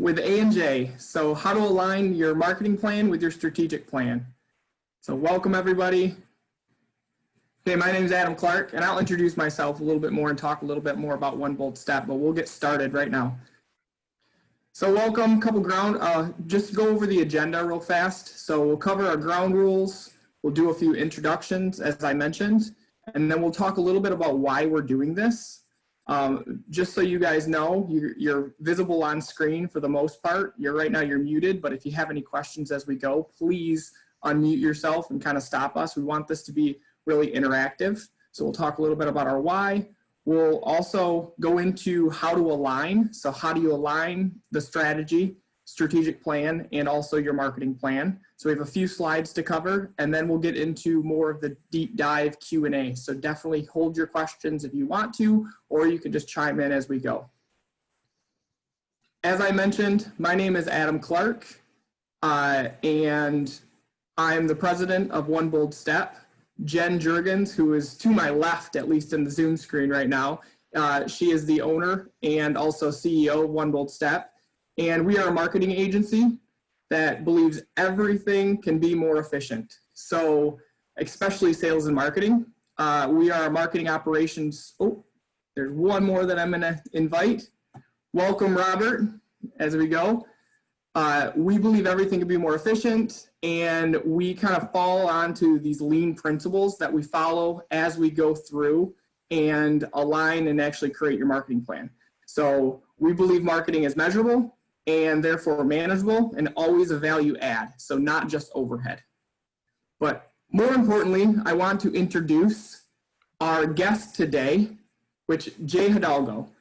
with A&J. So how to align your marketing plan with your strategic plan. So welcome everybody. Okay, my name is Adam Clark, and I'll introduce myself a little bit more and talk a little bit more about One Bold Step, but we'll get started right now. So welcome, just go over the agenda real fast. So we'll cover our ground rules, we'll do a few introductions as I mentioned, and then we'll talk a little bit about why we're doing this. Just so you guys know, you're visible on screen for the most part. Right now you're muted, but if you have any questions as we go, please unmute yourself and kind of stop us. We want this to be really interactive. So we'll talk a little bit about our why. We'll also go into how to align. So how do you align the strategic plan, and also your marketing plan. So we have a few slides to cover, and then we'll get into more of the deep dive Q&A. So definitely hold your questions if you want to, or you can just chime in as we go. As I mentioned, my name is Adam Clark, and I'm the president of One Bold Step. Jen Jurgens, who is to my left, at least in the Zoom screen right now, she is the owner and also CEO of One Bold Step. And we are a marketing agency that believes everything can be more efficient. So especially sales and marketing. We are a marketing operations. Oh, there's one more that I'm gonna invite. Welcome, Robert, as we go. We believe everything can be more efficient, and we kind of fall onto these lean principles that we follow as we go through and align and actually create your marketing plan. So we believe marketing is measurable and therefore manageable and always a value add, so not just overhead. But more importantly, I want to introduce our guest today, which Jay Hidalgo.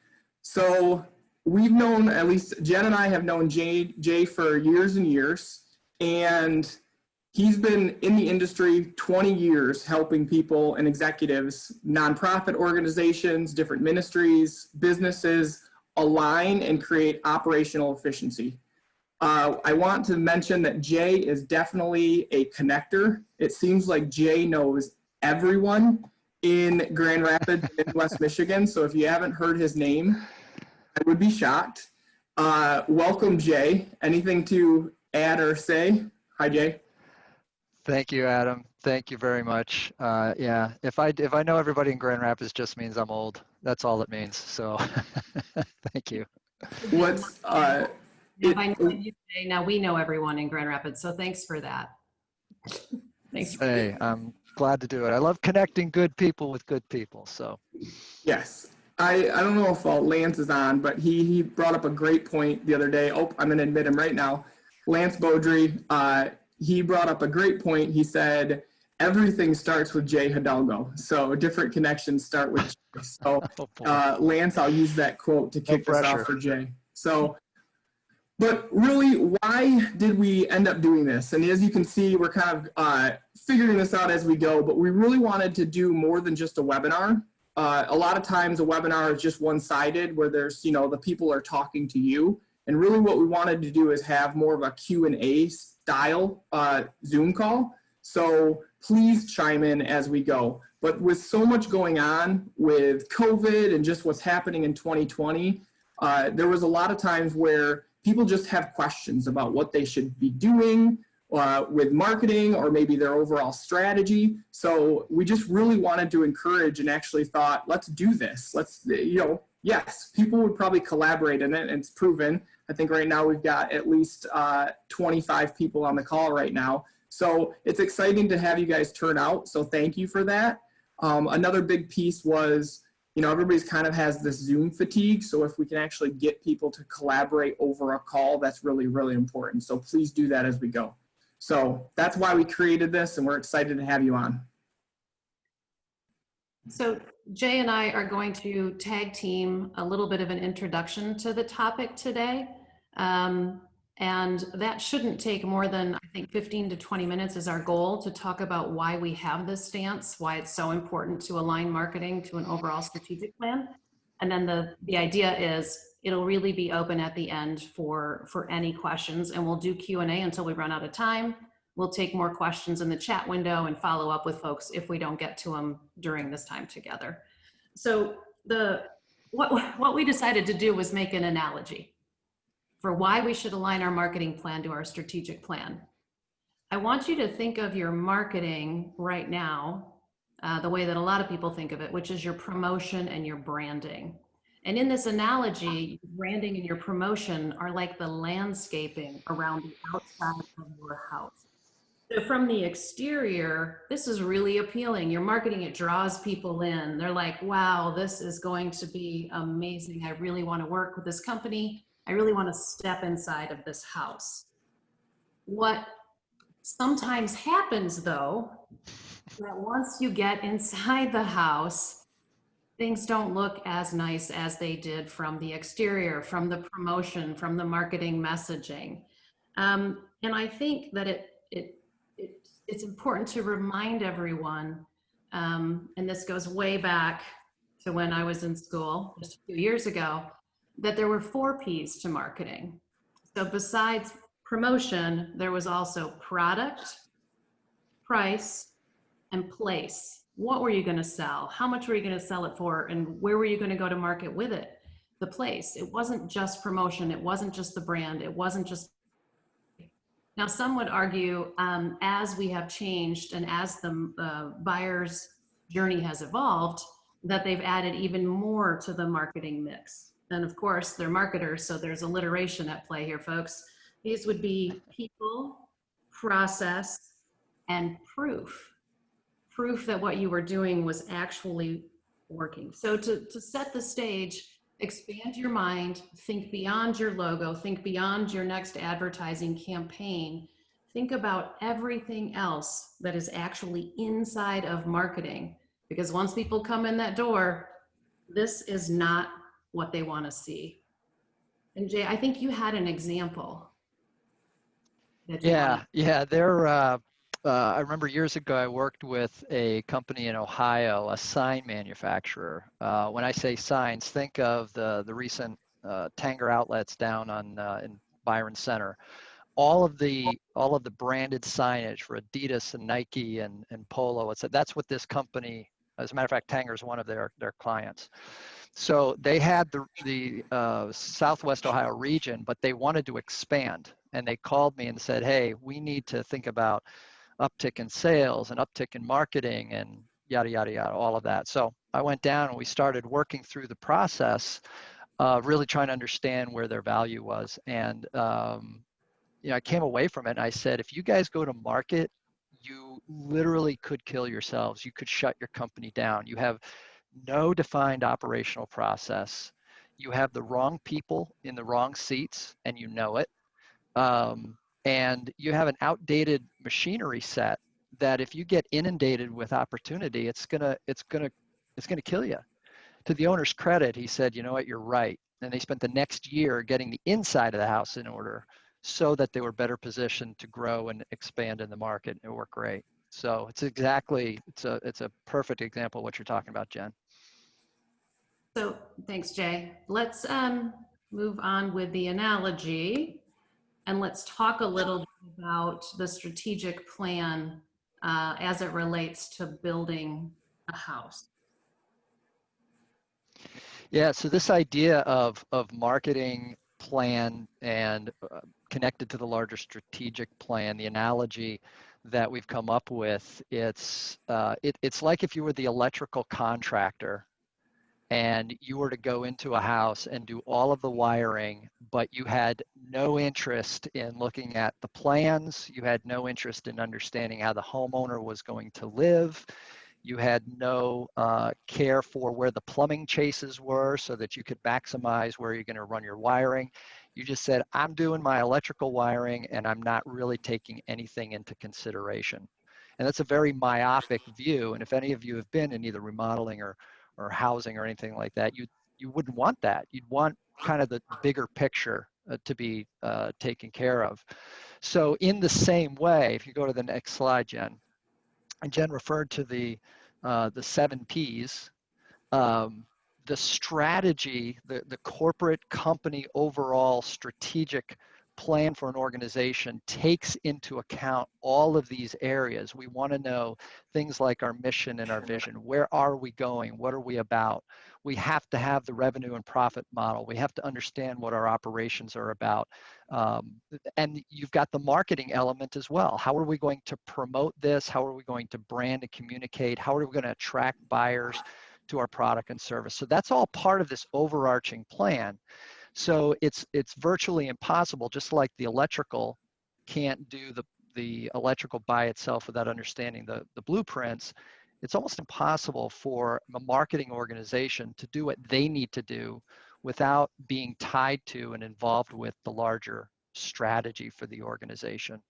So we've known, at least Jen and I have known Jay for years and years, and he's been in the industry 20 years helping people and executives, nonprofit organizations, different ministries, businesses align and create operational efficiency. I want to mention that Jay is definitely a connector. It seems like Jay knows everyone in Grand Rapids, in West Michigan. So if you haven't heard his name, I would be shocked. Welcome, Jay. Anything to add or say? Hi, Jay. Thank you, Adam. Thank you very much. Yeah, if I know everybody in Grand Rapids, just means I'm old. That's all it means. So, thank you. What's if I know you today, now we know everyone in Grand Rapids. So thanks for that. Thanks. Hey, I'm glad to do it. I love connecting good people with good people. So. Yes. I don't know if Lance is on, but he brought up a great point the other day. Oh, I'm going to admit him right now. Lance Beaudry, he brought up a great point. He said, everything starts with Jay Hidalgo. So different connections start with Jay. So Lance, I'll use that quote to kick this off for Jay. So, but really, why did we end up doing this? And as you can see, we're kind of figuring this out as we go, but we really wanted to do more than just a webinar. A lot of times a webinar is just one-sided where there's, the people are talking to you. And really what we wanted to do is have more of a Q&A style Zoom call. So please chime in as we go. But with so much going on with COVID and just what's happening in 2020, there was a lot of times where people just have questions about what they should be doing with marketing or maybe their overall strategy. So we just really wanted to encourage and actually thought, let's do this. Let's, yes, people would probably collaborate in it, and it's proven. I think right now we've got at least 25 people on the call right now. So it's exciting to have you guys turn out. So thank you for that. Another big piece was, everybody's kind of has this Zoom fatigue. So if we can actually get people to collaborate over a call, that's really, really important. So please do that as we go. So that's why we created this, and we're excited to have you on. So Jay and I are going to tag team a little bit of an introduction to the topic today. And that shouldn't take more than, I think, 15 to 20 minutes is our goal to talk about why we have this stance, why it's so important to align marketing to an overall strategic plan. And then the idea is it'll really be open at the end for any questions, and we'll do Q&A until we run out of time. We'll take more questions in the chat window and follow up with folks if we don't get to them during this time together. So what we decided to do was make an analogy for why we should align our marketing plan to our strategic plan. I want you to think of your marketing right now the way that a lot of people think of it, which is your promotion and your branding. And in this analogy, branding and your promotion are like the landscaping around the outside of your house. So from the exterior, this is really appealing. Your marketing, it draws people in. They're like, wow, this is going to be amazing. I really want to work with this company. I really want to step inside of this house. What sometimes happens though, that once you get inside the house, things don't look as nice as they did from the exterior, from the promotion, from the marketing messaging. And I think that it's important to remind everyone, and this goes way back to when I was in school just a few years ago, that there were 4 P's to marketing. So besides promotion, there was also product, price, and place. What were you going to sell? How much were you going to sell it for? And where were you going to go to market with it? The place. It wasn't just promotion. It wasn't just the brand. It wasn't just. Now, some would argue as we have changed and as the buyer's journey has evolved, that they've added even more to the marketing mix. And of course, they're marketers, so there's alliteration at play here, folks. These would be people, process, and proof. Proof that what you were doing was actually working. So to set the stage, expand your mind, think beyond your logo, think beyond your next advertising campaign, think about everything else that is actually inside of marketing. Because once people come in that door, this is not what they want to see. And Jay, I think you had an example. Yeah. I remember years ago I worked with a company in Ohio, a sign manufacturer. When I say signs, think of the recent Tanger outlets down on in Byron Center. All of the branded signage for Adidas and Nike and Polo. That's what this company. As a matter of fact, Tanger is one of their clients. So they had the Southwest Ohio region, but they wanted to expand. And they called me and said, hey, we need to think about uptick in sales and uptick in marketing and yada, yada, yada, all of that. So I went down and we started working through the process, really trying to understand where their value was. And I came away from it and I said, if you guys go to market, you literally could kill yourselves. You could shut your company down. You have no defined operational process. You have the wrong people in the wrong seats, and you know it. And you have an outdated machinery set that if you get inundated with opportunity, it's gonna kill you. To the owner's credit, he said, you know what, you're right. And they spent the next year getting the inside of the house in order so that they were better positioned to grow and expand in the market. It worked great. So it's a perfect example of what you're talking about, Jen. So thanks, Jay. Let's move on with the analogy, and let's talk a little bit about the strategic plan as it relates to building a house. Yeah, so this idea of marketing plan and connected to the larger strategic plan, the analogy that we've come up with, it's like if you were the electrical contractor and you were to go into a house and do all of the wiring, but you had no interest in looking at the plans, you had no interest in understanding how the homeowner was going to live, you had no care for where the plumbing chases were so that you could maximize where you're going to run your wiring. You just said, I'm doing my electrical wiring and I'm not really taking anything into consideration. And that's a very myopic view. And if any of you have been in either remodeling or housing or anything like that, you wouldn't want that. You'd want kind of the bigger picture to be taken care of. So in the same way, if you go to the next slide, Jen, and Jen referred to the 7 Ps, the strategy, the corporate company overall strategic plan for an organization takes into account all of these areas. We want to know things like our mission and our vision. Where are we going? What are we about? We have to have the revenue and profit model. We have to understand what our operations are about. And you've got the marketing element as well. How are we going to promote this? How are we going to brand and communicate? How are we going to attract buyers to our product and service? So that's all part of this overarching plan. So it's virtually impossible, just like the electrical can't do the electrical by itself without understanding the blueprints. It's almost impossible for a marketing organization to do what they need to do without being tied to and involved with the larger strategy for the organization.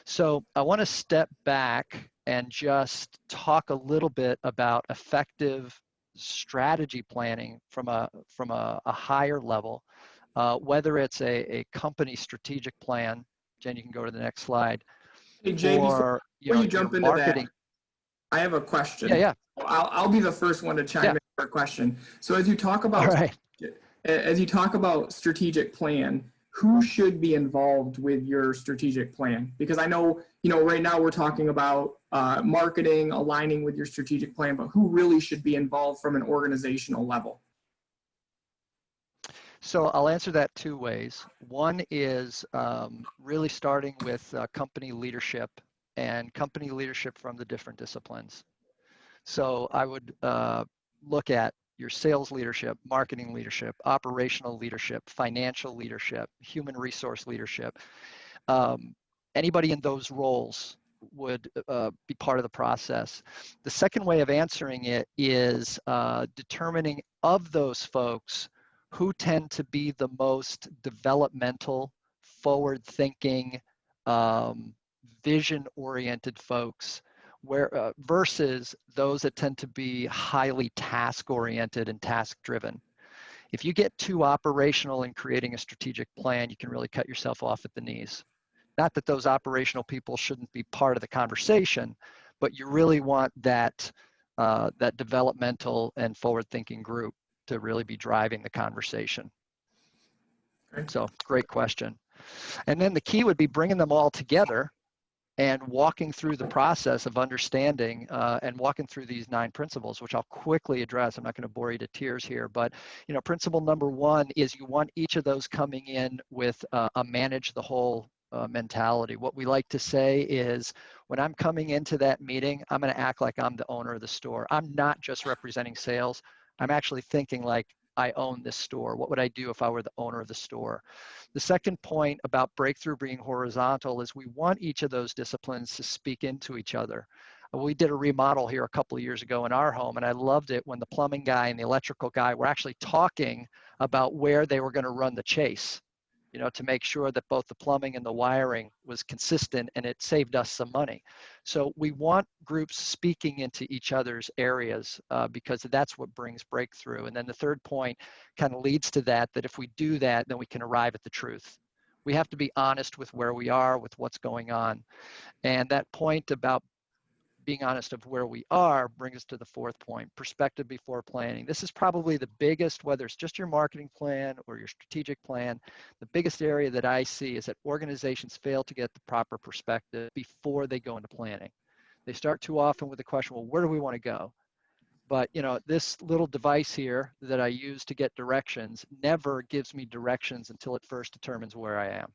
So I want to step back and just talk a little bit about effective strategy planning from a higher level, whether it's a company strategic plan. Jen, you can go to the next slide. Hey, Jay, Or before you jump your into marketing. that, I have a question. Yeah, yeah. I'll be the first one to chime Yeah. in for a question. So as you talk All about right. strategic plan, who should be involved with your strategic plan? Because I know, right now we're talking about marketing, aligning with your strategic plan, but who really should be involved from an organizational level? So I'll answer that two ways. One is really starting with company leadership and company leadership from the different disciplines. So I would look at your sales leadership, marketing leadership, operational leadership, financial leadership, human resource leadership. Anybody in those roles would be part of the process. The second way of answering it is determining of those folks who tend to be the most developmental, forward-thinking, vision-oriented folks, where versus those that tend to be highly task-oriented and task-driven. If you get too operational in creating a strategic plan, you can really cut yourself off at the knees. Not that those operational people shouldn't be part of the conversation, but you really want that that developmental and forward-thinking group to really be driving the conversation. Okay. So great question. And then the key would be bringing them all together and walking through the process of understanding and walking through these 9 principles, which I'll quickly address. I'm not going to bore you to tears here, but principle number 1 is you want each of those coming in with a manage the whole mentality. What we like to say is, when I'm coming into that meeting, I'm going to act like I'm the owner of the store. I'm not just representing sales. I'm actually thinking like, I own this store. What would I do if I were the owner of the store? The second point about breakthrough being horizontal is we want each of those disciplines to speak into each other. We did a remodel here a couple of years ago in our home, and I loved it when the plumbing guy and the electrical guy were actually talking about where they were going to run the chase, to make sure that both the plumbing and the wiring was consistent, and it saved us some money. So we want groups speaking into each other's areas because that's what brings breakthrough. And then the third point kind of leads to that if we do that, then we can arrive at the truth. We have to be honest with where we are, with what's going on. And that point about being honest of where we are brings us to the fourth point, perspective before planning. This is probably the biggest, whether it's just your marketing plan or your strategic plan, the biggest area that I see is that organizations fail to get the proper perspective before they go into planning. They start too often with the question, well, where do we want to go? But this little device here that I use to get directions never gives me directions until it first determines where I am.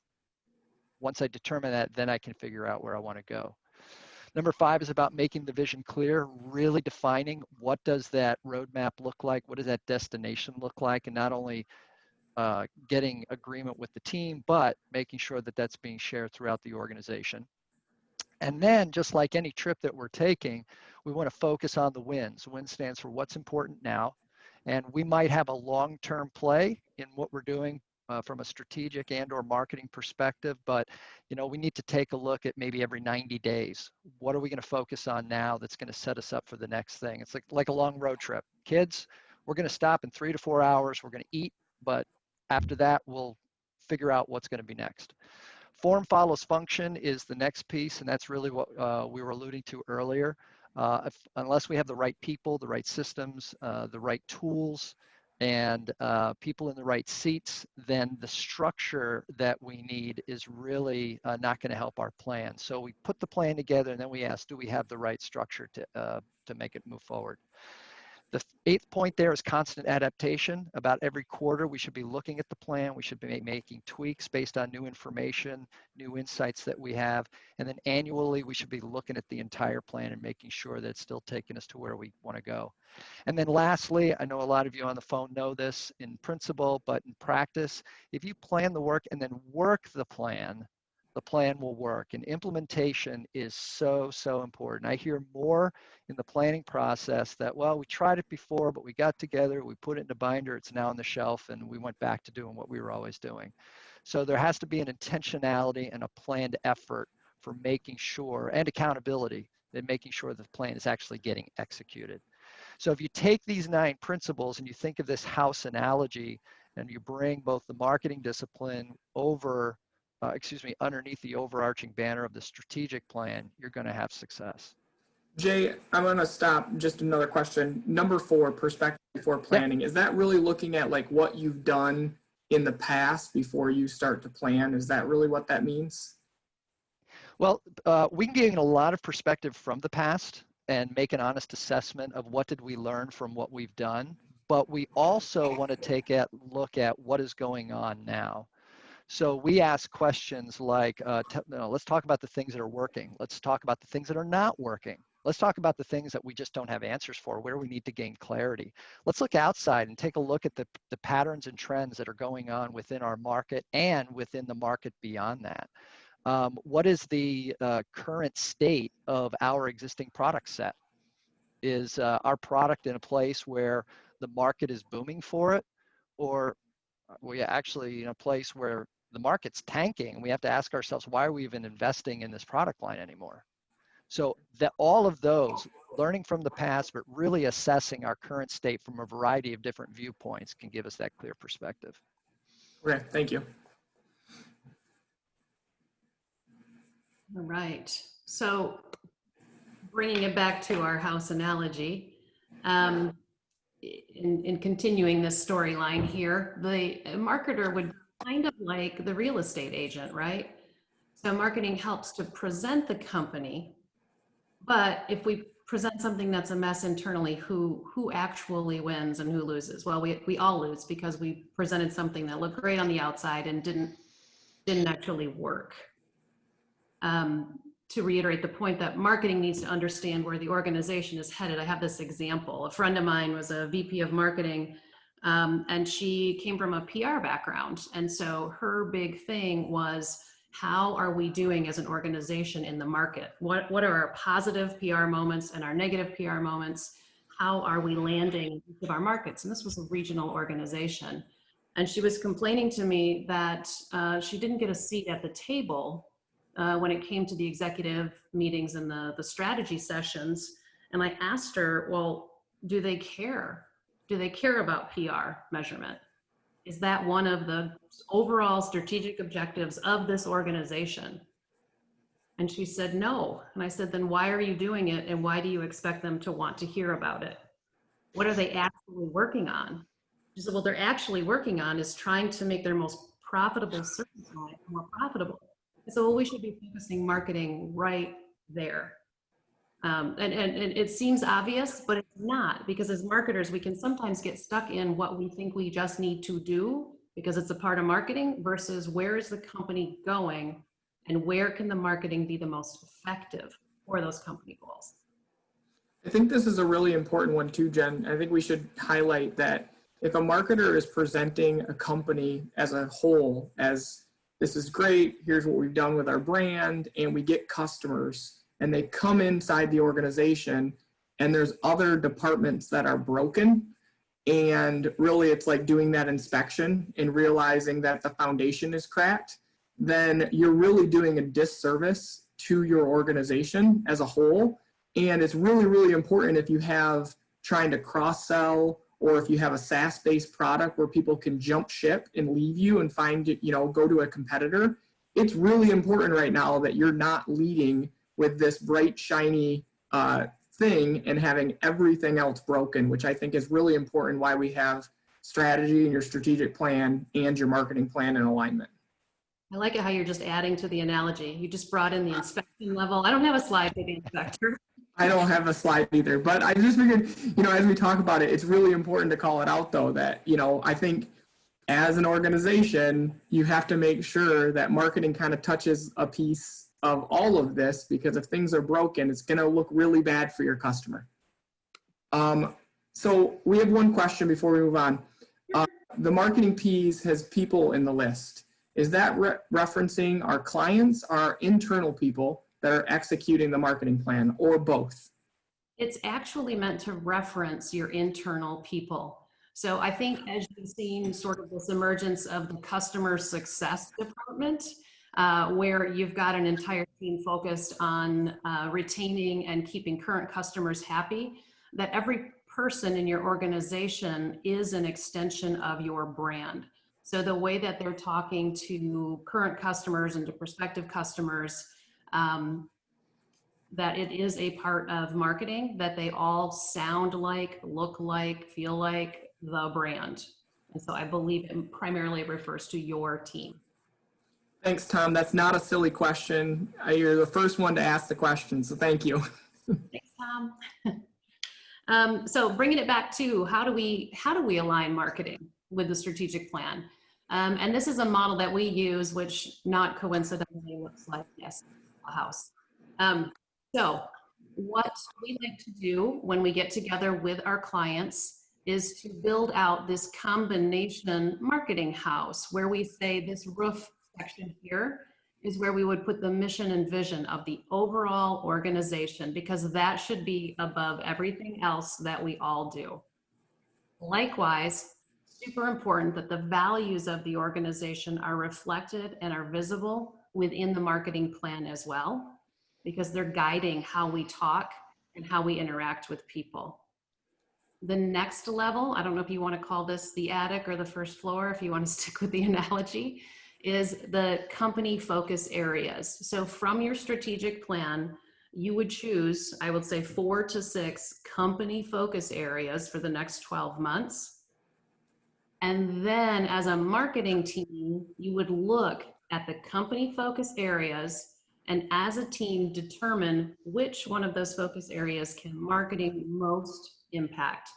Once I determine that, then I can figure out where I want to go. Number 5 is about making the vision clear, really defining what does that roadmap look like, what does that destination look like, and not only getting agreement with the team, but making sure that that's being shared throughout the organization. And then, just like any trip that we're taking, we want to focus on the wins. WIN stands for what's important now, and we might have a long-term play in what we're doing from a strategic and or marketing perspective, but we need to take a look at maybe every 90 days. What are we going to focus on now that's going to set us up for the next thing? It's like a long road trip. Kids, we're going to stop in 3 to 4 hours. We're going to eat, but after that, we'll figure out what's going to be next. Form follows function is the next piece, and that's really what we were alluding to earlier. Unless we have the right people, the right systems, the right tools, and people in the right seats, then the structure that we need is really not going to help our plan. So we put the plan together, and then we ask, do we have the right structure to make it move forward? The eighth point there is constant adaptation. About every quarter, we should be looking at the plan. We should be making tweaks based on new information, new insights that we have. And then annually, we should be looking at the entire plan and making sure that it's still taking us to where we want to go. And then lastly, I know a lot of you on the phone know this in principle, but in practice, if you plan the work and then work the plan will work. And implementation is so, so important. I hear more in the planning process that, well, we tried it before, but we got together, we put it in a binder, it's now on the shelf, and we went back to doing what we were always doing. So there has to be an intentionality and a planned effort for making sure, and accountability, and making sure the plan is actually getting executed. So if you take these 9 principles and you think of this house analogy, and you bring both the marketing discipline underneath the overarching banner of the strategic plan, you're going to have success. Jay, I'm going to stop. Just another question. Number 4, perspective before planning. Is that really looking at like what you've done in the past before you start to plan? Is that really what that means? Well, we can gain a lot of perspective from the past and make an honest assessment of what did we learn from what we've done. But we also want to take a look at what is going on now. So we ask questions like, let's talk about the things that are working. Let's talk about the things that are not working. Let's talk about the things that we just don't have answers for, where we need to gain clarity. Let's look outside and take a look at the patterns and trends that are going on within our market and within the market beyond that. What is the current state of our existing product set? Is our product in a place where the market is booming for it, or are we actually in a place where the market's tanking? We have to ask ourselves, why are we even investing in this product line anymore? So that all of those, learning from the past, but really assessing our current state from a variety of different viewpoints can give us that clear perspective. Okay, thank you. All right. So bringing it back to our house analogy, in continuing this storyline here, the marketer would kind of like the real estate agent, right? So marketing helps to present the company, but if we present something that's a mess internally, who actually wins and who loses? Well, we all lose because we presented something that looked great on the outside and didn't actually work. To reiterate the point that marketing needs to understand where the organization is headed, I have this example. A friend of mine was a VP of marketing, and she came from a PR background. And so her big thing was, how are we doing as an organization in the market? What are our positive PR moments and our negative PR moments? How are we landing each of our markets? And this was a regional organization. And she was complaining to me that she didn't get a seat at the table when it came to the executive meetings and the strategy sessions. And I asked her, well, do they care? Do they care about PR measurement? Is that one of the overall strategic objectives of this organization? And she said, no. And I said, then why are you doing it? And why do you expect them to want to hear about it? What are they actually working on? She said, well, they're actually working on is trying to make their most profitable service line more profitable. So well, we should be focusing marketing right there. And it seems obvious, but it's not, because as marketers, we can sometimes get stuck in what we think we just need to do because it's a part of marketing versus where is the company going and where can the marketing be the most effective for those company goals. I think this is a really important one too, Jen. I think we should highlight that if a marketer is presenting a company as a whole, as this is great, here's what we've done with our brand, and we get customers, and they come inside the organization, and there's other departments that are broken, and really it's like doing that inspection and realizing that the foundation is cracked, then you're really doing a disservice to your organization as a whole. And it's really, really important if you have trying to cross-sell, or if you have a SaaS-based product where people can jump ship and leave you and find, go to a competitor. It's really important right now that you're not leading with this bright, shiny thing and having everything else broken, which I think is really important, why we have strategy and your strategic plan and your marketing plan in alignment. I like it how you're just adding to the analogy. You just brought in the inspection level. I don't have a slide for the inspector. I don't have a slide either, but I just figured, as we talk about it, it's really important to call it out though, that, I think as an organization, you have to make sure that marketing kind of touches a piece of all of this, because if things are broken, it's going to look really bad for your customer. So we have one question before we move on. The marketing P's has people in the list. Is that referencing our clients, our internal people that are executing the marketing plan, or both? It's actually meant to reference your internal people. So I think as you've seen sort of this emergence of the customer success department, where you've got an entire team focused on retaining and keeping current customers happy, that every person in your organization is an extension of your brand. So the way that they're talking to current customers and to prospective customers, that it is a part of marketing, that they all sound like, look like, feel like the brand. And so I believe it primarily refers to your team. Thanks, Tom. That's not a silly question. You're the first one to ask the question, so thank you. Thanks, Tom. So bringing it back to how do we align marketing with the strategic plan? And this is a model that we use, which not coincidentally looks like yes, a house. So what we like to do when we get together with our clients is to build out this combination marketing house, where we say this roof section here is where we would put the mission and vision of the overall organization, because that should be above everything else that we all do. Likewise, super important that the values of the organization are reflected and are visible within the marketing plan as well, because they're guiding how we talk and how we interact with people. The next level, I don't know if you want to call this the attic or the first floor, if you want to stick with the analogy, is the company focus areas. So from your strategic plan, you would choose, I would say 4 to 6 company focus areas for the next 12 months. And then as a marketing team, you would look at the company focus areas and as a team determine which one of those focus areas can marketing most impact.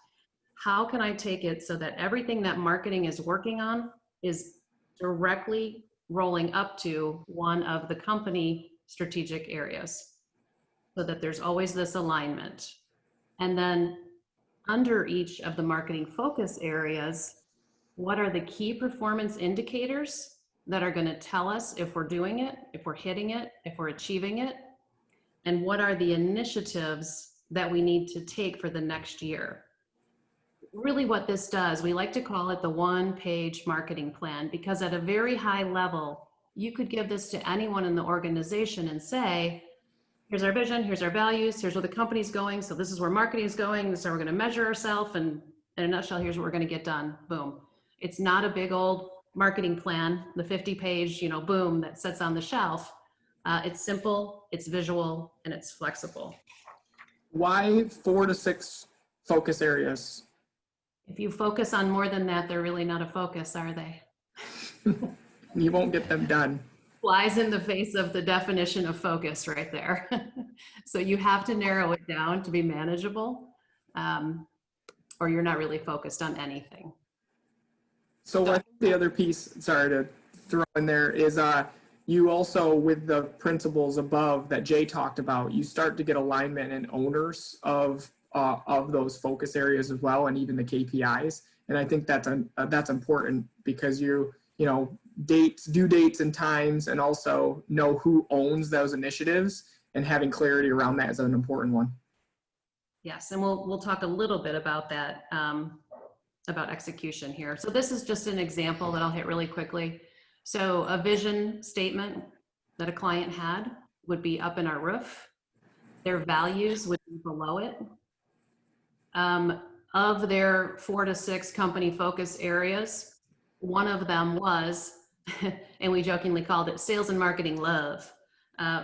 How can I take it so that everything that marketing is working on is directly rolling up to one of the company strategic areas, so that there's always this alignment. And then under each of the marketing focus areas, what are the key performance indicators that are going to tell us if we're doing it, if we're hitting it, if we're achieving it, and what are the initiatives that we need to take for the next year. Really what this does, we like to call it the one-page marketing plan, because at a very high level, you could give this to anyone in the organization and say, here's our vision, here's our values, here's where the company's going, so this is where marketing is going, this is how we're going to measure ourselves, and in a nutshell, here's what we're going to get done. Boom. It's not a big old marketing plan, the 50-page, boom, that sits on the shelf. It's simple, it's visual, and it's flexible. Why 4 to 6 focus areas? If you focus on more than that, they're really not a focus, are they? You won't get them done. Flies in the face of the definition of focus right there. So you have to narrow it down to be manageable, or you're not really focused on anything. So I think the other piece, sorry to throw in there, is you also, with the principles above that Jay talked about, you start to get alignment and owners of those focus areas as well, and even the KPIs. And I think that's important, because due dates and times, and also know who owns those initiatives, and having clarity around that is an important one. Yes, and we'll talk a little bit about that, about execution here. So this is just an example that I'll hit really quickly. So a vision statement that a client had would be up in our roof. Their values would be below it. Of their 4 to 6 company focus areas, one of them was, and we jokingly called it sales and marketing love.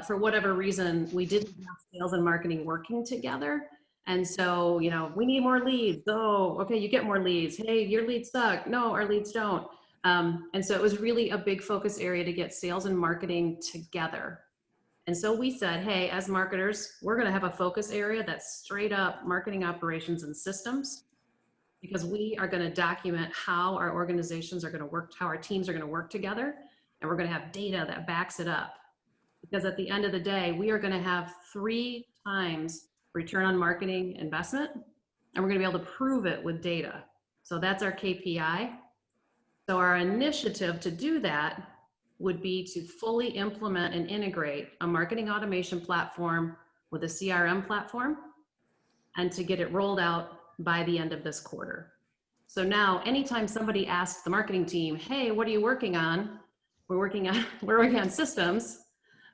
For whatever reason, we didn't have sales and marketing working together. And so, you know, we need more leads. Oh, okay, you get more leads. Hey, your leads suck. No, our leads don't. And so it was really a big focus area to get sales and marketing together. And so we said, hey, as marketers, we're going to have a focus area that's straight up marketing operations and systems, because we are going to document how our organizations are going to work, how our teams are going to work together. And we're going to have data that backs it up. Because at the end of the day, we are going to have 3 times return on marketing investment, and we're going to be able to prove it with data. So that's our KPI. So our initiative to do that would be to fully implement and integrate a marketing automation platform with a CRM platform, and to get it rolled out by the end of this quarter. So now anytime somebody asks the marketing team, hey, what are you working on? We're working on systems,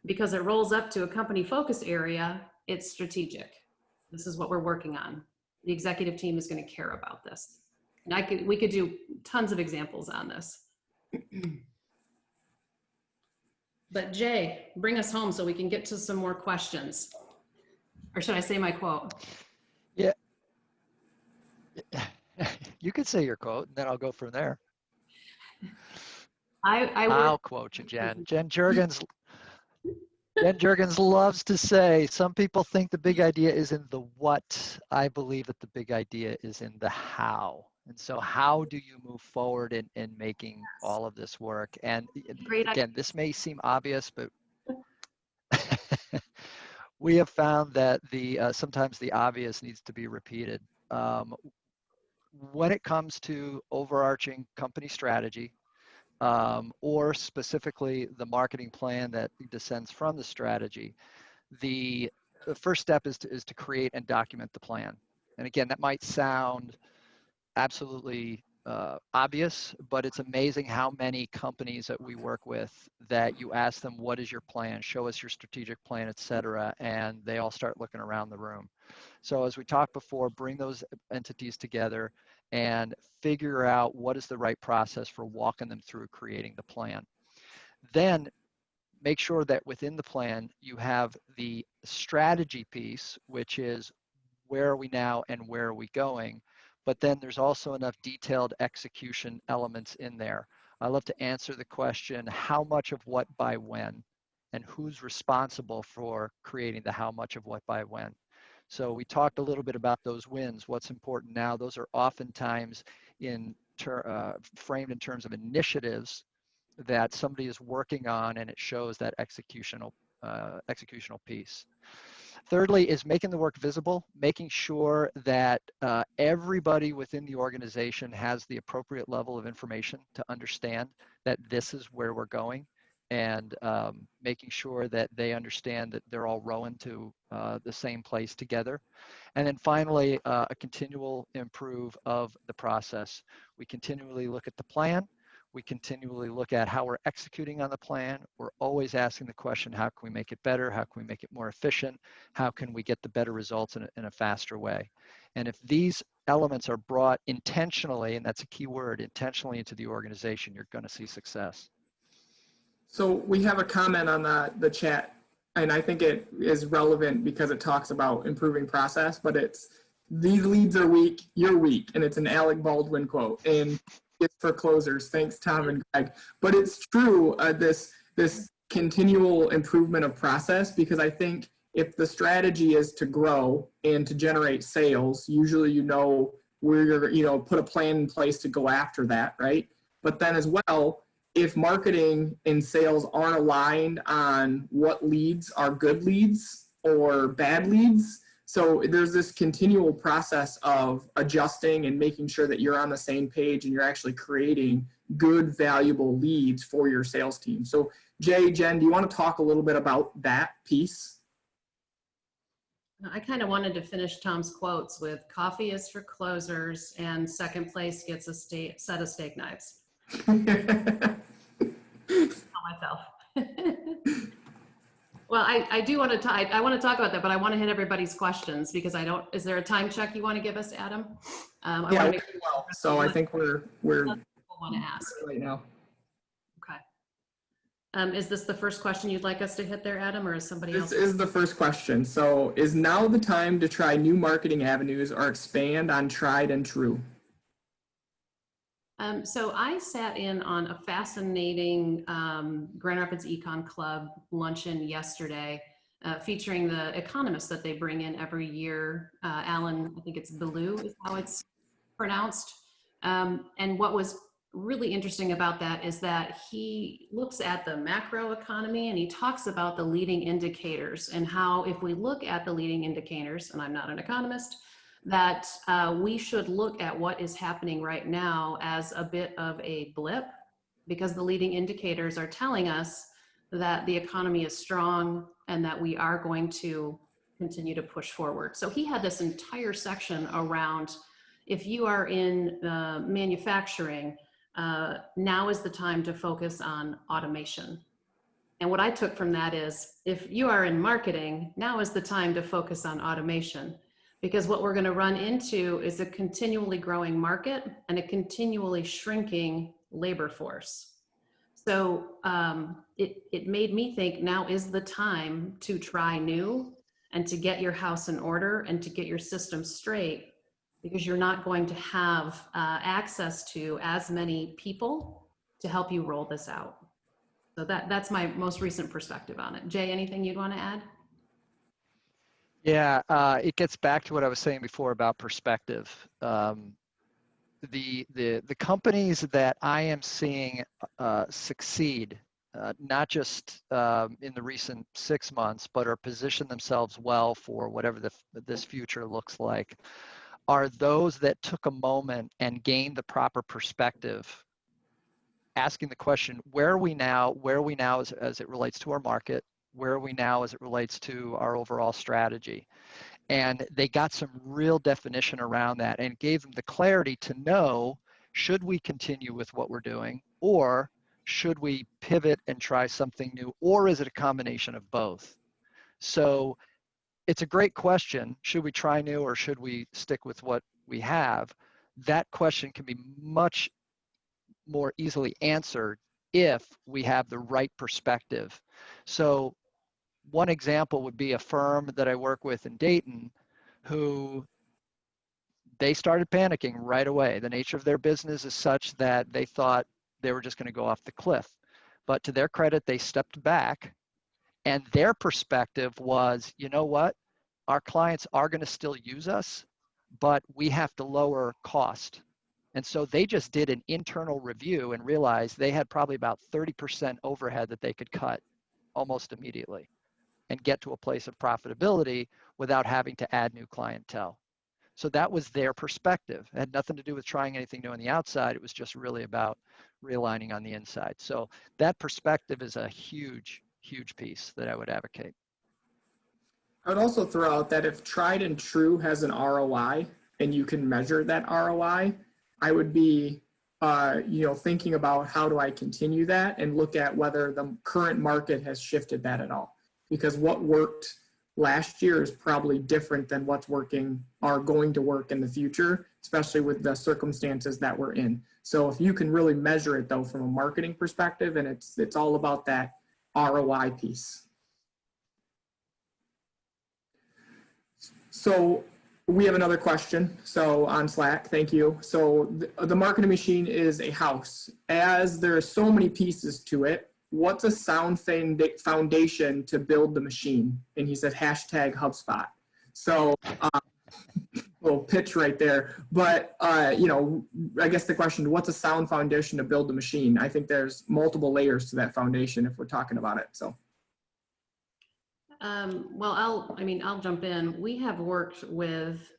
because it rolls up to a company focus area, it's strategic. This is what we're working on. The executive team is going to care about this. And we could do tons of examples on this. But Jay, bring us home so we can get to some more questions. Or should I say my quote? Yeah. You could say your quote, and then I'll go from there. I'll quote you, Jen. Jen Juergens loves to say, some people think the big idea is in the what. I believe that the big idea is in the how. And so how do you move forward in making all of this work? And again, this may seem obvious, but we have found that sometimes the obvious needs to be repeated. When it comes to overarching company strategy, or specifically the marketing plan that descends from the strategy, the first step is to create and document the plan. And again, that might sound absolutely obvious, but it's amazing how many companies that we work with that you ask them, what is your plan? Show us your strategic plan, et cetera, and they all start looking around the room. So as we talked before, bring those entities together and figure out what is the right process for walking them through creating the plan. Then make sure that within the plan, you have the strategy piece, which is where are we now and where are we going? But then there's also enough detailed execution elements in there. I love to answer the question, how much of what by when, and who's responsible for creating the how much of what by when. So we talked a little bit about those wins. What's important now? Those are oftentimes framed in terms of initiatives that somebody is working on, and it shows that executional piece. Thirdly is making the work visible, making sure that everybody within the organization has the appropriate level of information to understand that this is where we're going, and making sure that they understand that they're all rowing to the same place together. And then finally, a continual improve of the process. We continually look at the plan. We continually look at how we're executing on the plan. We're always asking the question, how can we make it better? How can we make it more efficient? How can we get the better results in a faster way? And if these elements are brought intentionally, and that's a key word, intentionally into the organization, you're going to see success. So we have a comment on the chat, and I think it is relevant because it talks about improving process, but it's, these leads are weak, you're weak. And it's an Alec Baldwin quote. And it's for closers. Thanks, Tom and Greg. But it's true, this continual improvement of process, because I think if the strategy is to grow and to generate sales, usually you know where you're, put a plan in place to go after that, right? But then as well, if marketing and sales aren't aligned on what leads are good leads or bad leads, so there's this continual process of adjusting and making sure that you're on the same page and you're actually creating good, valuable leads for your sales team. So Jay, Jen, do you want to talk a little bit about that piece? I kind of wanted to finish Tom's quotes with coffee is for closers and second place gets a set of steak knives. Tell myself. Well, I do want to I want to talk about that, but I want to hit everybody's questions because is there a time check you want to give us, Adam? Yeah, well, so I think we're want to ask right now. Okay. Is this the first question you'd like us to hit there, Adam, or is somebody This else? is the first question. So is now the time to try new marketing avenues or expand on tried and true? So I sat in on a fascinating Grand Rapids Econ Club luncheon yesterday, featuring the economists that they bring in every year. Alan, I think it's Ballou is how it's pronounced. And what was really interesting about that is that he looks at the macro economy and he talks about the leading indicators and how if we look at the leading indicators, and I'm not an economist, that we should look at what is happening right now as a bit of a blip, because the leading indicators are telling us that the economy is strong and that we are going to continue to push forward. So he had this entire section around, if you are in manufacturing, now is the time to focus on automation. And what I took from that is, if you are in marketing, now is the time to focus on automation. Because what we're going to run into is a continually growing market and a continually shrinking labor force. So it made me think now is the time to try new and to get your house in order and to get your system straight, because you're not going to have access to as many people to help you roll this out. So that's my most recent perspective on it. Jay, anything you'd want to add? Yeah, it gets back to what I was saying before about perspective. The companies that I am seeing succeed, not just in the recent 6 months, but are positioned themselves well for whatever this future looks like, are those that took a moment and gained the proper perspective, asking the question, where are we now? Where are we now as it relates to our market? Where are we now as it relates to our overall strategy? And they got some real definition around that and gave them the clarity to know, should we continue with what we're doing, or should we pivot and try something new, or is it a combination of both? So it's a great question. Should we try new or should we stick with what we have? That question can be much more easily answered if we have the right perspective. So one example would be a firm that I work with in Dayton, who they started panicking right away. The nature of their business is such that they thought they were just going to go off the cliff. But to their credit, they stepped back, and their perspective was, you know what? Our clients are going to still use us, but we have to lower cost. And so they just did an internal review and realized they had probably about 30% overhead that they could cut almost immediately and get to a place of profitability without having to add new clientele. So that was their perspective. It had nothing to do with trying anything new on the outside. It was just really about realigning on the inside. So that perspective is a huge, huge piece that I would advocate. I would also throw out that if tried and true has an ROI and you can measure that ROI, I would be thinking about how do I continue that and look at whether the current market has shifted that at all. Because what worked last year is probably different than what's working or going to work in the future, especially with the circumstances that we're in. So if you can really measure it though from a marketing perspective, and it's all about that ROI piece. So we have another question. So on Slack, thank you. So the marketing machine is a house. As there are so many pieces to it, what's a sound foundation to build the machine? And he said hashtag HubSpot. So little pitch right there. But I guess the question, what's a sound foundation to build the machine? I think there's multiple layers to that foundation if we're talking about it. So. Well, I'll jump in. We have worked with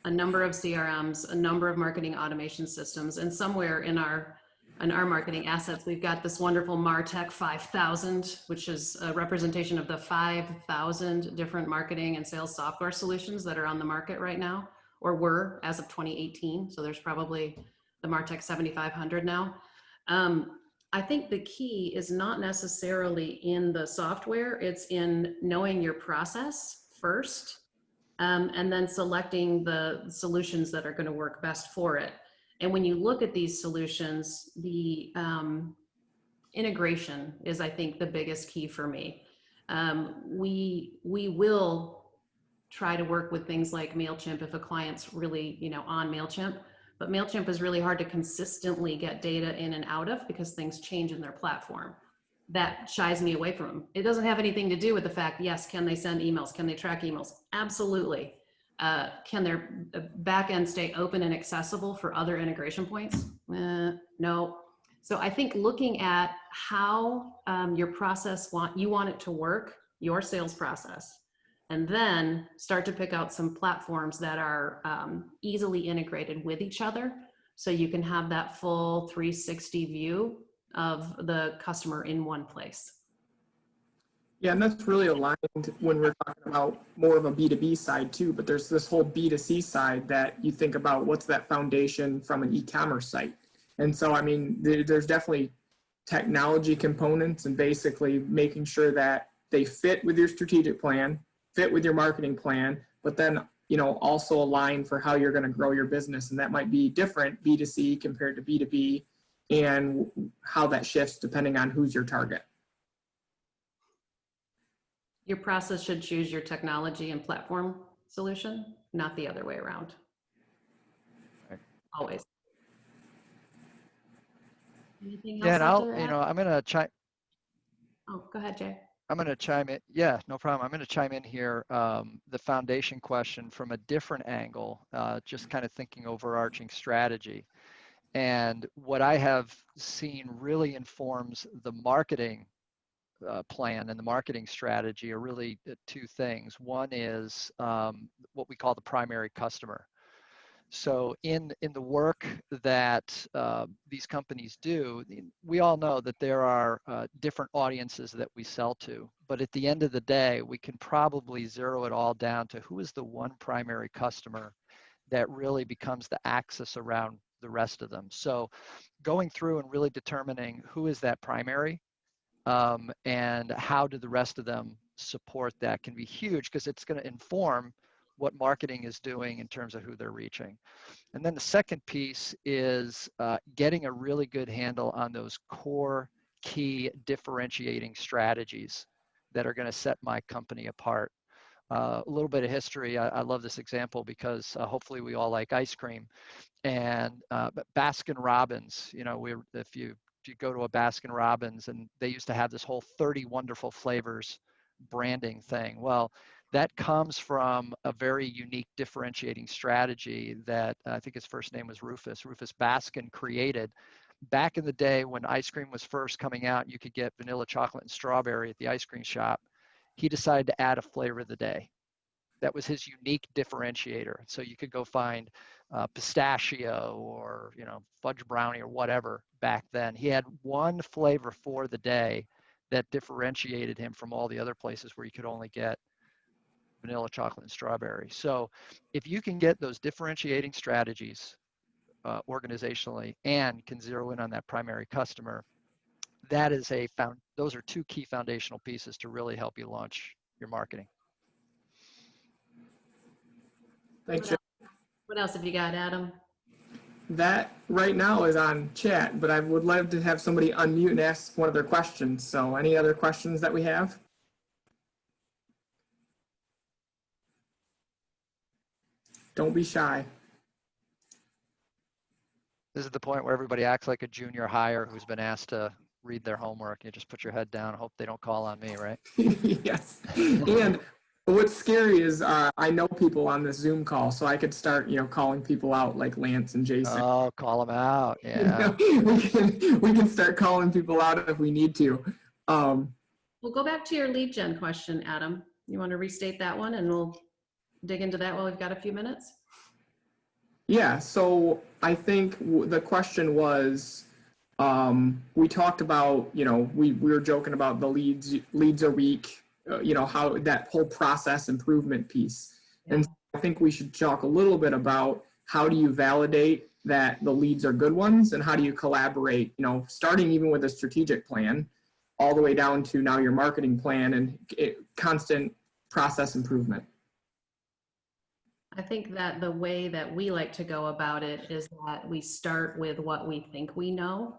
a number of CRMs, a number of marketing automation systems, and somewhere in our marketing assets, we've got this wonderful MarTech 5000, which is a representation of the 5,000 different marketing and sales software solutions that are on the market right now, or were as of 2018. So there's probably the MarTech 7500 now. I think the key is not necessarily in the software, it's in knowing your process first, and then selecting the solutions that are going to work best for it. And when you look at these solutions, integration is, I think, the biggest key for me. We will try to work with things like MailChimp if a client's really, on MailChimp, but MailChimp is really hard to consistently get data in and out of because things change in their platform. That shies me away from them. It doesn't have anything to do with the fact, yes, can they send emails? Can they track emails? Absolutely. Can their back end stay open and accessible for other integration points? No. So I think looking at how your process you want it to work, your sales process, and then start to pick out some platforms that are easily integrated with each other so you can have that full 360 view of the customer in one place. Yeah, and that's really aligned when we're talking about more of a B2B side too, but there's this whole B2C side that you think about what's that foundation from an e-commerce site. And so, I mean, there's definitely technology components and basically making sure that they fit with your strategic plan, fit with your marketing plan, but then, also align for how you're going to grow your business. And that might be different B2C compared to B2B and how that shifts depending on who's your target. Your process should choose your technology and platform solution, not the other way around. Right. Always. Anything else? Yeah, and out there, Adam? I'm gonna chime. Oh, go ahead, Jay. I'm going to chime in. Yeah, no problem. I'm going to chime in here. The foundation question from a different angle, just kind of thinking overarching strategy. And what I have seen really informs the marketing plan and the marketing strategy are really two things. One is what we call the primary customer. So in the work that these companies do, we all know that there are different audiences that we sell to. But at the end of the day, we can probably zero it all down to who is the one primary customer that really becomes the axis around the rest of them. So going through and really determining who is that primary and how do the rest of them support that can be huge because it's going to inform what marketing is doing in terms of who they're reaching. And then the second piece is getting a really good handle on those core key differentiating strategies that are going to set my company apart. A little bit of history. I love this example because hopefully we all like ice cream. And Baskin Robbins, if you go to a Baskin Robbins and they used to have this whole 30 wonderful flavors branding thing. Well, that comes from a very unique differentiating strategy that I think his first name was Rufus Baskin created. Back in the day when ice cream was first coming out, you could get vanilla, chocolate, and strawberry at the ice cream shop. He decided to add a flavor of the day. That was his unique differentiator. So you could go find pistachio or fudge brownie or whatever back then. He had one flavor for the day that differentiated him from all the other places where you could only get vanilla, chocolate, and strawberry. So if you can get those differentiating strategies organizationally and can zero in on that primary customer, that is those are two key foundational pieces to really help you launch your marketing. Thanks, Jay. What else have you got, Adam? That right now is on chat, but I would love to have somebody unmute and ask one of their questions. So any other questions that we have? Don't be shy. This is the point where everybody acts like a junior hire who's been asked to read their homework. You just put your head down, hope they don't call on me, right? Yes. And what's scary is I know people on this Zoom call, so I could start, calling people out like Lance and Jason. Oh, call them out. Yeah. We can start calling people out if we need to. We'll go back to your lead gen question, Adam. You want to restate that one and we'll dig into that while we've got a few minutes? Yeah, so I think the question was, we talked about, we were joking about the leads a week, how that whole process improvement piece. Yeah. And I think we should talk a little bit about how do you validate that the leads are good ones and how do you collaborate, starting even with a strategic plan all the way down to now your marketing plan and constant process improvement. I think that the way that we like to go about it is that we start with what we think we know.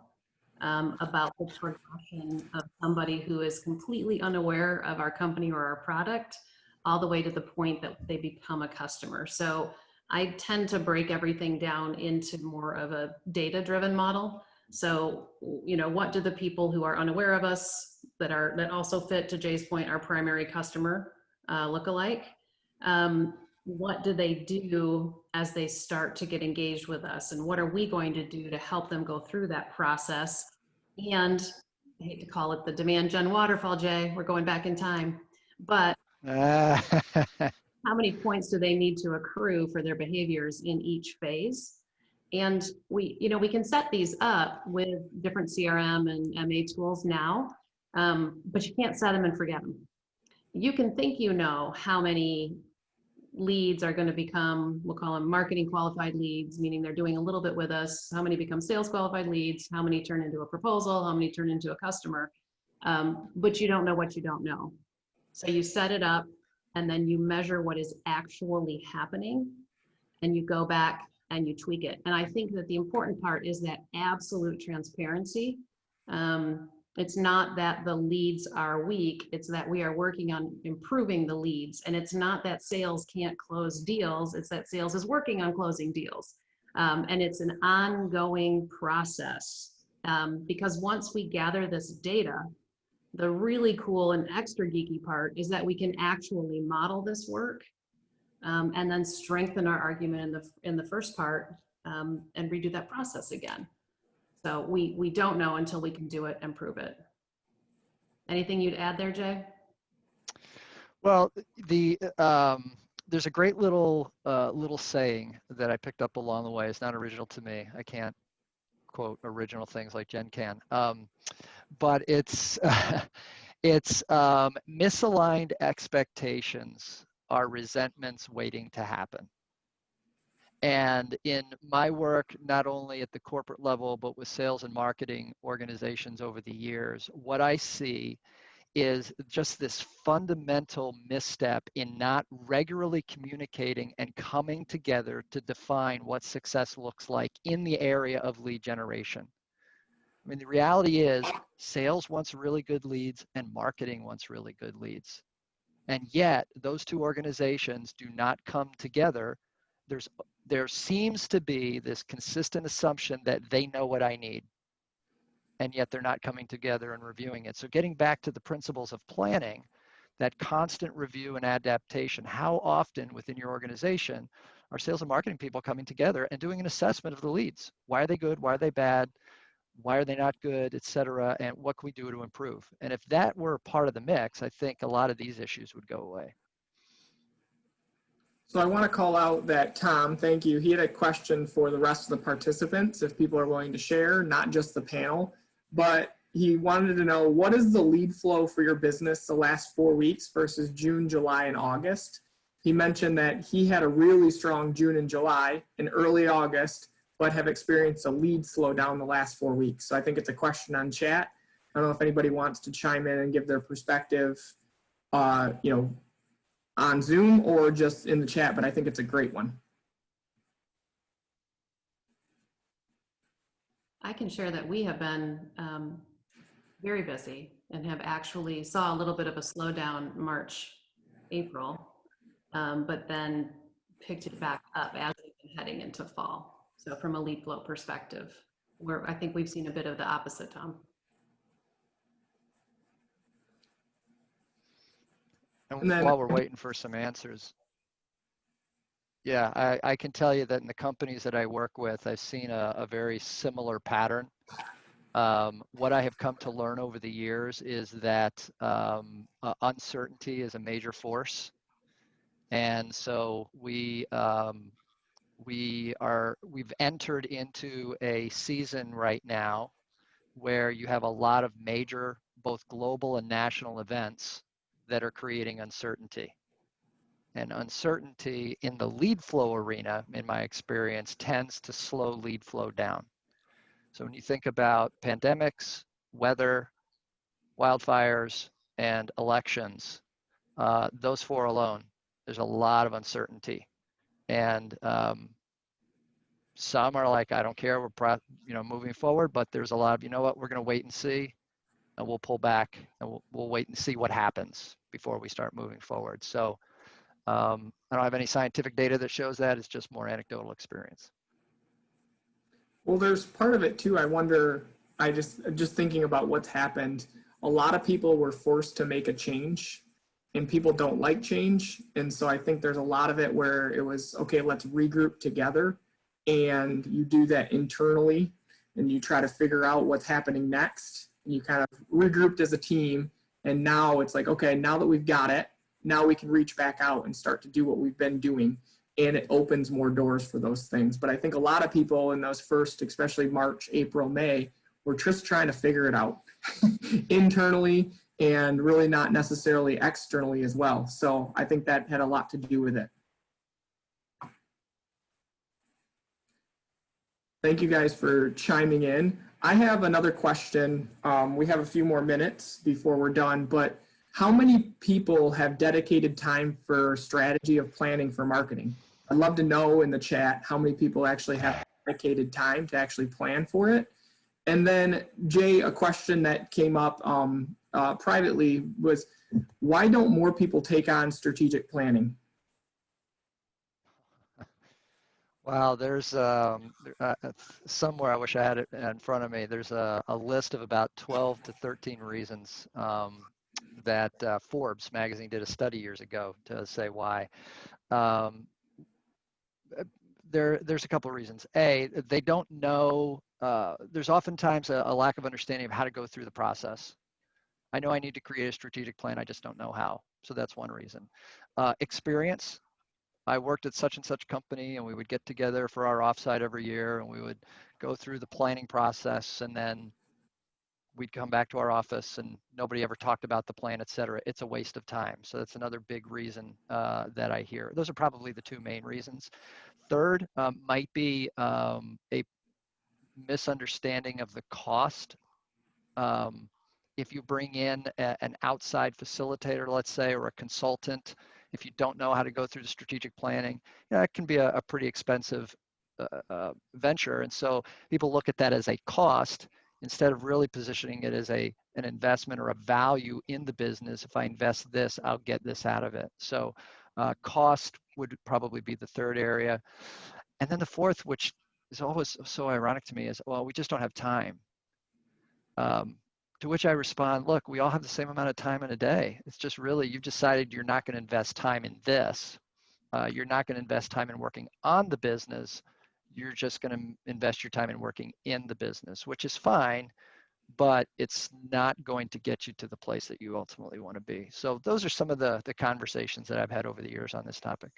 about the progression of somebody who is completely unaware of our company or our product, all the way to the point that they become a customer. So I tend to break everything down into more of a data-driven model. So, you know, what do the people who are unaware of us that also fit, to Jay's point, our primary customer look alike? What do they do as they start to get engaged with us? And what are we going to do to help them go through that process? And I hate to call it the demand gen waterfall, Jay, we're going back in time, but how many points do they need to accrue for their behaviors in each phase? And we, you know, we can set these up with different CRM and MA tools now, but you can't set them and forget them. You can think you know how many leads are going to become, we'll call them marketing qualified leads, meaning they're doing a little bit with us, how many become sales qualified leads, how many turn into a proposal, how many turn into a customer, but you don't know what you don't know. So you set it up and then you measure what is actually happening and you go back and you tweak it. And I think that the important part is that absolute transparency. It's not that the leads are weak, it's that we are working on improving the leads. And it's not that sales can't close deals, it's that sales is working on closing deals. And it's an ongoing process. Because once we gather this data, the really cool and extra geeky part is that we can actually model this work and then strengthen our argument in the first part and redo that process again. So we don't know until we can do it and prove it. Anything you'd add there, Jay? Well, there's a great little saying that I picked up along the way. It's not original to me. I can't quote original things like Jen can, but it's misaligned expectations are resentments waiting to happen. And in my work, not only at the corporate level, but with sales and marketing organizations over the years, what I see is just this fundamental misstep in not regularly communicating and coming together to define what success looks like in the area of lead generation. I mean, the reality is sales wants really good leads and marketing wants really good leads. And yet those two organizations do not come together. There seems to be this consistent assumption that they know what I need, and yet they're not coming together and reviewing it. So getting back to the principles of planning, that constant review and adaptation, how often within your organization are sales and marketing people coming together and doing an assessment of the leads? Why are they good? Why are they bad? Why are they not good, et cetera? And what can we do to improve? And if that were part of the mix, I think a lot of these issues would go away. So I want to call out that Tom, thank you. He had a question for the rest of the participants, if people are willing to share, not just the panel, but he wanted to know, what is the lead flow for your business the last 4 weeks versus June, July, and August? He mentioned that he had a really strong June and July and early August, but have experienced a lead slow down the last 4 weeks. So I think it's a question on chat. I don't know if anybody wants to chime in and give their perspective, you know, on Zoom or just in the chat, but I think it's a great one. I can share that we have been very busy and have actually saw a little bit of a slowdown March, April, but then picked it back up as we've been heading into fall. So from a lead flow perspective, I think we've seen a bit of the opposite, Tom. And then, while we're waiting for some answers, yeah, I can tell you that in the companies that I work with, I've seen a very similar pattern. What I have come to learn over the years is that uncertainty is a major force. And so we've entered into a season right now where you have a lot of major, both global and national events that are creating uncertainty. And uncertainty in the lead flow arena, in my experience, tends to slow lead flow down. So when you think about pandemics, weather, wildfires, and elections, those four alone, there's a lot of uncertainty. And Some are like, I don't care, we're moving forward, but there's a lot of, you know what, we're going to wait and see, and we'll pull back, and we'll wait and see what happens before we start moving forward. So I don't have any scientific data that shows that. It's just more anecdotal experience. Well, there's part of it too. I wonder, just thinking about what's happened, a lot of people were forced to make a change, and people don't like change. And so I think there's a lot of it where it was, okay, let's regroup together, and you do that internally, and you try to figure out what's happening next. And you kind of regrouped as a team, and now it's like, okay, now that we've got it, now we can reach back out and start to do what we've been doing. And it opens more doors for those things. But I think a lot of people in those first, especially March, April, May, were just trying to figure it out internally and really not necessarily externally as well. So I think that had a lot to do with it. Thank you guys for chiming in. I have another question. We have a few more minutes before we're done, but how many people have dedicated time for strategy of planning for marketing? I'd love to know in the chat how many people actually have dedicated time to actually plan for it. And then Jay, a question that came up privately was, why don't more people take on strategic planning? Wow, there's somewhere, I wish I had it in front of me, there's a list of about 12 to 13 reasons that Forbes magazine did a study years ago to say why. There's a couple of reasons. A, they don't know, there's oftentimes a lack of understanding of how to go through the process. I know I need to create a strategic plan, I just don't know how. So that's one reason. Experience. I worked at such and such company, and we would get together for our offsite every year, and we would go through the planning process, and then we'd come back to our office and nobody ever talked about the plan, et cetera. It's a waste of time. So that's another big reason that I hear. Those are probably the two main reasons. Third might be a misunderstanding of the cost. If you bring in an outside facilitator, let's say, or a consultant, if you don't know how to go through the strategic planning, it can be a pretty expensive venture. And so people look at that as a cost instead of really positioning it as an investment or a value in the business. If I invest this, I'll get this out of it. So cost would probably be the third area. And then the fourth, which is always so ironic to me, is, well, we just don't have time. To which I respond, look, we all have the same amount of time in a day. It's just really, you've decided you're not going to invest time in this. You're not going to invest time in working on the business. You're just going to invest your time in working in the business, which is fine, but it's not going to get you to the place that you ultimately want to be. So those are some of the conversations that I've had over the years on this topic.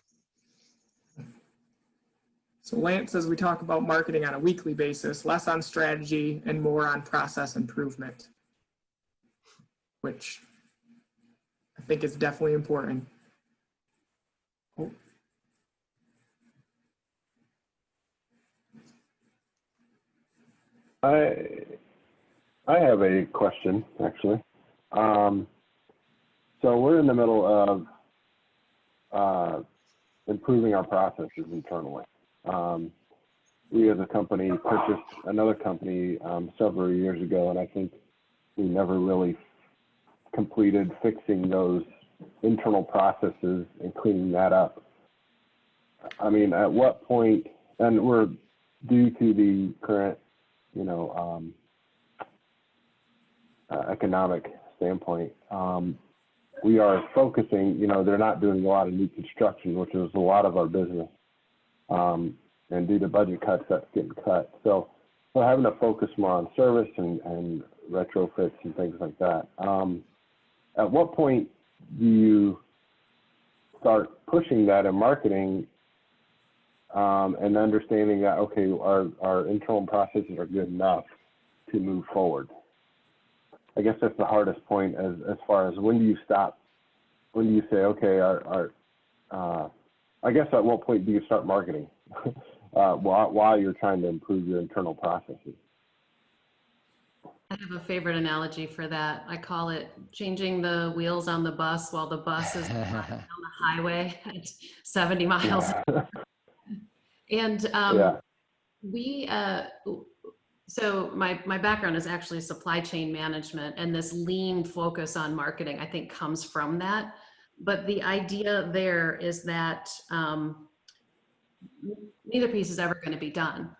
So Lance says we talk about marketing on a weekly basis, less on strategy and more on process improvement, which I think is definitely important. Oh. I have a question, actually. So we're in the middle of improving our processes internally. We as a company purchased another company several years ago, and I think we never really completed fixing those internal processes and cleaning that up. I mean, at what point, and we're due to the current, economic standpoint, we are focusing, they're not doing a lot of new construction, which is a lot of our business. And due to budget cuts, that's getting cut. So we're having to focus more on service and retrofits and things like that. At what point do you start pushing that in marketing and understanding that, okay, our internal processes are good enough to move forward? I guess that's the hardest point as far as when do you stop? When do you say, okay, I guess at what point do you start marketing while you're trying to improve your internal processes? I have a favorite analogy for that. I call it changing the wheels on the bus while the bus is driving down the highway at 70 miles. Yeah. And Yeah. We, so my background is actually supply chain management, and this lean focus on marketing, I think, comes from that. But the idea there is that neither piece is ever going to be done,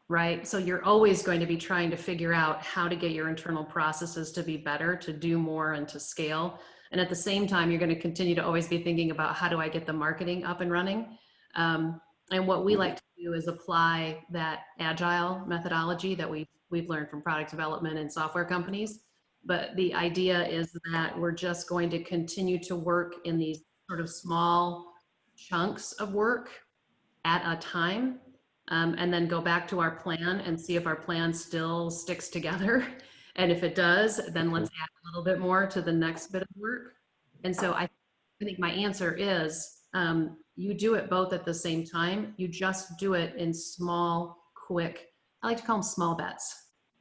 right? So you're always going to be trying to figure out how to get your internal processes to be better, to do more, and to scale. And at the same time, you're going to continue to always be thinking about, how do I get the marketing up and running? And what we like to do is apply that agile methodology that we've learned from product development and software companies. But the idea is that we're just going to continue to work in these sort of small chunks of work at a time, and then go back to our plan and see if our plan still sticks together. And if it does, then let's add a little bit more to the next bit of work. And so I think my answer is, you do it both at the same time. You just do it in small, quick, I like to call them small bets.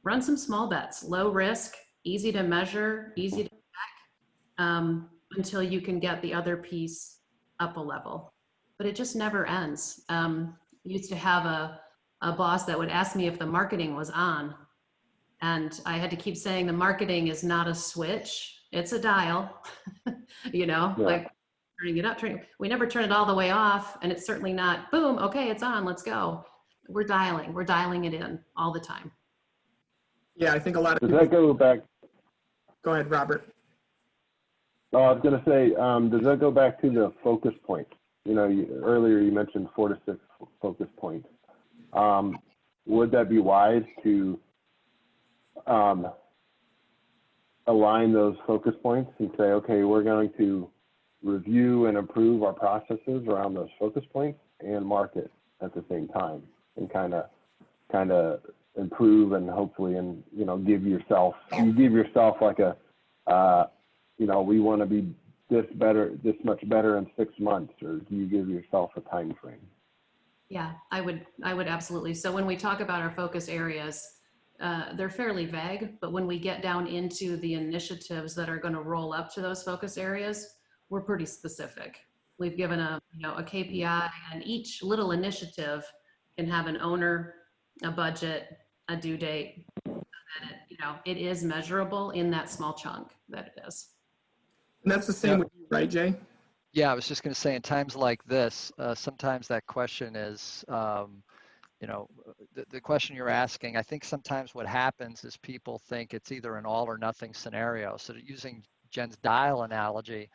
Run some small bets, low risk, easy to measure, easy to track, until you can get the other piece up a level. But it just never ends. Used to have a boss that would ask me if the marketing was on. And I had to keep saying, the marketing is not a switch, it's a dial. You know, Yeah. like turning it up, we never turn it all the way off, and it's certainly not, boom, okay, it's on, let's go. We're dialing it in all the time. Yeah, I think a lot of Does people, that go back? go ahead, Robert. Oh, I was going to say, does that go back to the focus point? You know, earlier you mentioned 4 to 6 focus points. Would that be wise to align those focus points and say, okay, we're going to review and improve our processes around those focus points and market at the same time, and kind of improve and hopefully, and you know, give yourself like a you know, we want to be this much better in 6 months, or do you give yourself a time frame? Yeah, I would absolutely. So when we talk about our focus areas, they're fairly vague, but when we get down into the initiatives that are going to roll up to those focus areas, we're pretty specific. We've given a KPI, and each little initiative can have an owner, a budget, a due date, and it is measurable in that small chunk that it is. And that's the same with you, right, Jay? Yeah, I was just going to say, in times like this, sometimes that question is, the question you're asking, I think sometimes what happens is people think it's either an all or nothing scenario. So using Jen's dial analogy,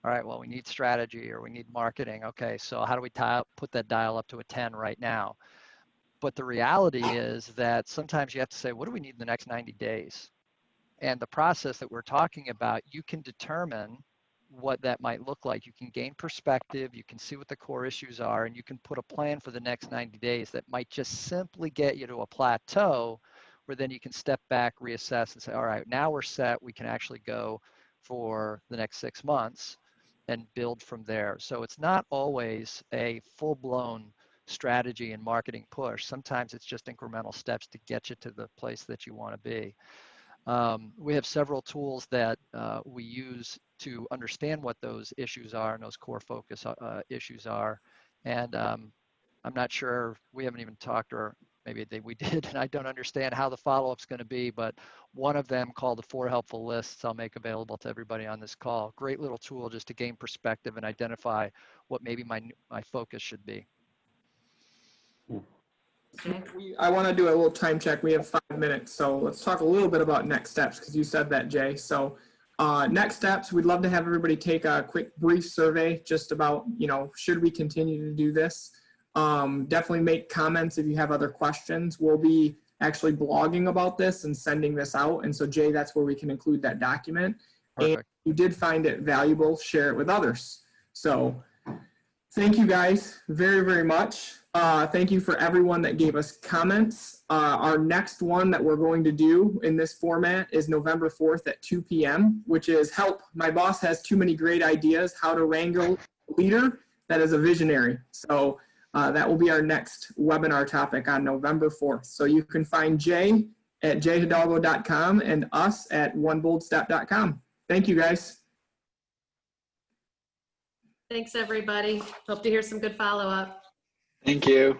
all right, well, we need strategy or we need marketing. Okay, so how do we put that dial up to a 10 right now? But the reality is that sometimes you have to say, what do we need in the next 90 days? And the process that we're talking about, you can determine what that might look like. You can gain perspective, you can see what the core issues are, and you can put a plan for the next 90 days that might just simply get you to a plateau where then you can step back, reassess, and say, all right, now we're set, we can actually go for the next 6 months and build from there. So it's not always a full-blown strategy and marketing push. Sometimes it's just incremental steps to get you to the place that you want to be. We have several tools that we use to understand what those issues are and those core focus issues are. And I'm not sure, we haven't even talked, or maybe we did, and I don't understand how the follow-up's going to be, but one of them, called the 4 helpful lists, I'll make available to everybody on this call. Great little tool just to gain perspective and identify what maybe my focus should be. Okay. I want to do a little time check. We have 5 minutes, so let's talk a little bit about next steps, because you said that, Jay. So next steps, we'd love to have everybody take a quick brief survey just about, should we continue to do this? Definitely make comments if you have other questions. We'll be actually blogging about this and sending this out. And so, Jay, that's where we can include that document. Perfect. And if you did find it valuable, share it with others. So thank you guys very, very much. Thank you for everyone that gave us comments. Our next one that we're going to do in this format is November 4th at 2 p.m., which is help. My boss has too many great ideas, how to wrangle a leader that is a visionary. So that will be our next webinar topic on November 4th. So you can find Jay at jhidalgo.com and us at oneboldstep.com. Thank you, guys. Thanks, everybody. Hope to hear some good follow-up. Thank you.